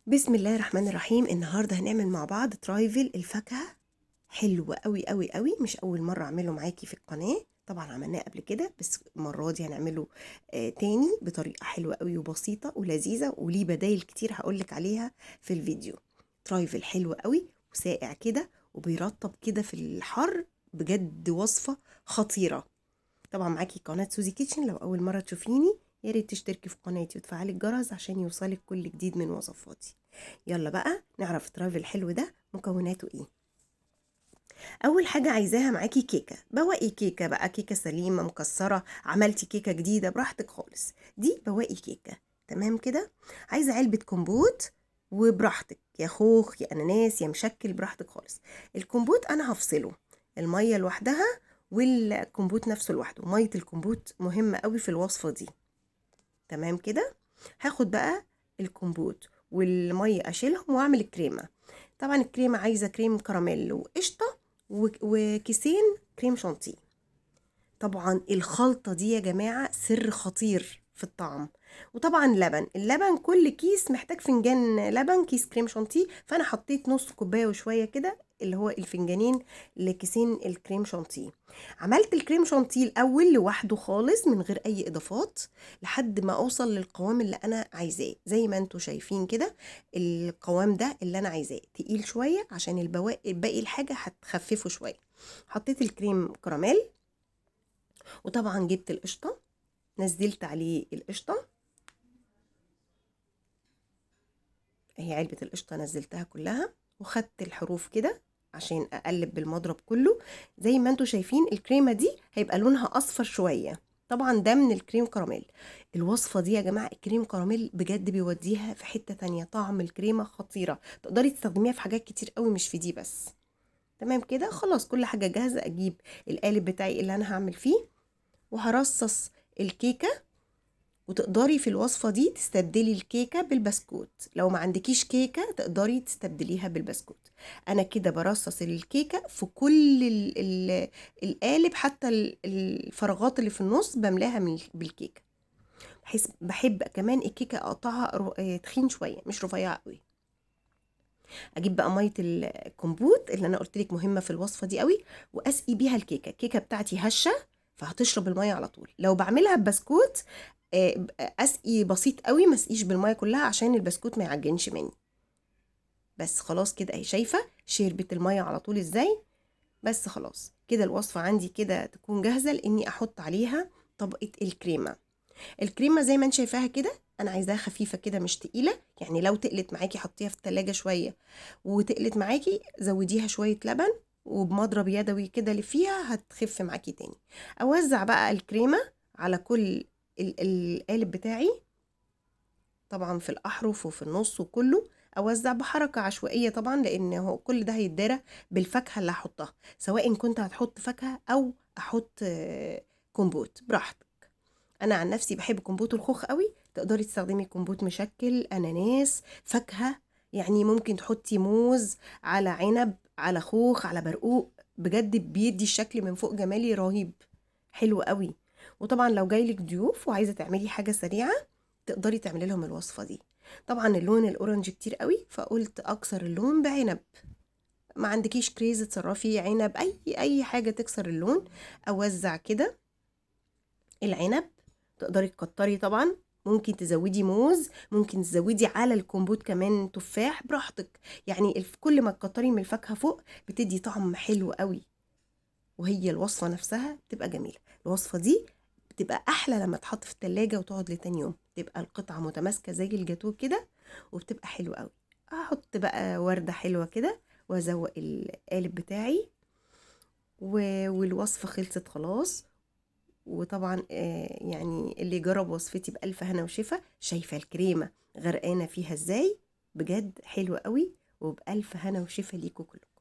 بسم الله الرحمن الرحيم. النهارده هنعمل مع بعض ترايفل الفاكهه. حلو قوي قوي قوي، مش اول مره اعمله معاكي في القناه، طبعا عملناه قبل كده بس المره دي هنعمله تاني بطريقه حلوه قوي وبسيطه ولذيذه، وليه بدايل كتير هقولك عليها في الفيديو. ترايفل حلو قوي وساقع كده وبيرطب كده في الحر، بجد وصفه خطيره. طبعا معاكي قناه سوزي كيتشن، لو اول مره تشوفيني يا ريت تشتركي في قناتي وتفعلي الجرس عشان يوصلك كل جديد من وصفاتي. يلا بقى نعرف الترايفل الحلو ده مكوناته ايه. اول حاجه عايزاها معاكي كيكه، بواقي كيكه بقى، كيكه سليمه مكسره، عملتي كيكه جديده براحتك خالص، دي بواقي كيكه. تمام كده. عايزه علبه كومبوت، وبراحتك يا خوخ يا اناناس يا مشكل براحتك خالص. الكومبوت انا هفصله، الميه لوحدها والكمبوت نفسه لوحده. ميه الكمبوت مهمه قوي في الوصفه دي. تمام كده. هاخد بقى الكمبوت والميه اشيلهم واعمل الكريمه. طبعا الكريمه عايزه كريم كراميل وقشطه وكيسين كريم شانتيه. طبعا الخلطه دي يا جماعه سر خطير في الطعم. وطبعا اللبن كل كيس محتاج فنجان لبن، كيس كريم شانتيه، فانا حطيت نص كوبايه وشويه كده، اللي هو الفنجانين لكيسين الكريم شانتيه. عملت الكريم شانتيه الاول لوحده خالص من غير اي اضافات لحد ما اوصل للقوام اللي انا عايزاه، زي ما انتوا شايفين كده. القوام ده اللي انا عايزاه تقيل شويه عشان باقي الحاجه هتخففه شويه. حطيت الكريم كراميل، وطبعا جبت القشطه، نزلت عليه القشطه. هي علبه القشطه نزلتها كلها، وخدت الحروف كده عشان اقلب بالمضرب كله. زي ما انتوا شايفين الكريمه دي هيبقى لونها اصفر شويه، طبعا ده من الكريم كراميل. الوصفه دي يا جماعه الكريم كراميل بجد بيوديها في حته تانية، طعم الكريمه خطيره، تقدري تستخدميها في حاجات كتير قوي مش في دي بس. تمام كده، خلاص كل حاجه جاهزه. اجيب القالب بتاعي اللي انا هعمل فيه وهرصص الكيكه. وتقدري في الوصفة دي تستبدلي الكيكة بالبسكوت، لو ما عندكيش كيكة تقدري تستبدليها بالبسكوت. انا كده برصص الكيكة في كل القالب، حتى الفراغات اللي في النص بملاها بالكيكة. بحب كمان الكيكة اقطعها تخين شوية مش رفيعة قوي. اجيب بقى ميه الكمبوت اللي انا قلت لك مهمه في الوصفه دي قوي، واسقي بيها الكيكه. الكيكه بتاعتي هشه فهتشرب الميه على طول. لو بعملها ببسكوت اسقي بسيط قوي، ما اسقيش بالميه كلها عشان البسكوت ما يعجنش مني. بس خلاص كده اهي، شايفه شربت الميه على طول ازاي. بس خلاص كده الوصفه عندي كده تكون جاهزه لاني احط عليها طبقه الكريمه. الكريمه زي ما انت شايفاها كده، انا عايزاها خفيفه كده مش تقيله، يعني لو تقلت معاكي حطيها في التلاجة شويه، وتقلت معاكي زوديها شويه لبن، وبمضرب يدوي كده اللي فيها هتخف معاكي تاني. اوزع بقى الكريمه على كل القالب بتاعي، طبعا في الاحرف وفي النص وكله. اوزع بحركه عشوائيه طبعا، لان هو كل ده هيتدرى بالفاكهه اللي هحطها، سواء كنت هتحط فاكهه او احط كومبوت براحتك. انا عن نفسي بحب كمبوت الخوخ قوي، تقدري تستخدمي كمبوت مشكل، اناناس، فاكهه. يعني ممكن تحطي موز على عنب على خوخ على برقوق، بجد بيدي الشكل من فوق جمالي رهيب، حلو قوي. وطبعا لو جايلك ضيوف وعايزه تعملي حاجه سريعه تقدري تعملي لهم الوصفه دي. طبعا اللون الاورنج كتير قوي فقلت اكسر اللون بعنب. ما عندكيش كريز تصرفي عنب، اي حاجه تكسر اللون. اوزع كده العنب، تقدري تكتري طبعا، ممكن تزودي موز، ممكن تزودي على الكمبوت كمان تفاح براحتك. يعني كل ما تكتري من الفاكهة فوق بتدي طعم حلو قوي، وهي الوصفة نفسها بتبقى جميلة. الوصفة دي بتبقى أحلى لما تحط في التلاجة وتقعد لتاني يوم، تبقى القطعة متماسكة زي الجاتوه كده، وبتبقى حلوة قوي. أحط بقى وردة حلوة كده وأزوق القالب بتاعي والوصفة خلصت خلاص. وطبعا يعني اللي جرب وصفتي بألف هنا وشفا، شايفة الكريمة غرقانة فيها ازاي، بجد حلوة قوي، وبألف هنا وشفا ليكوا كلكم.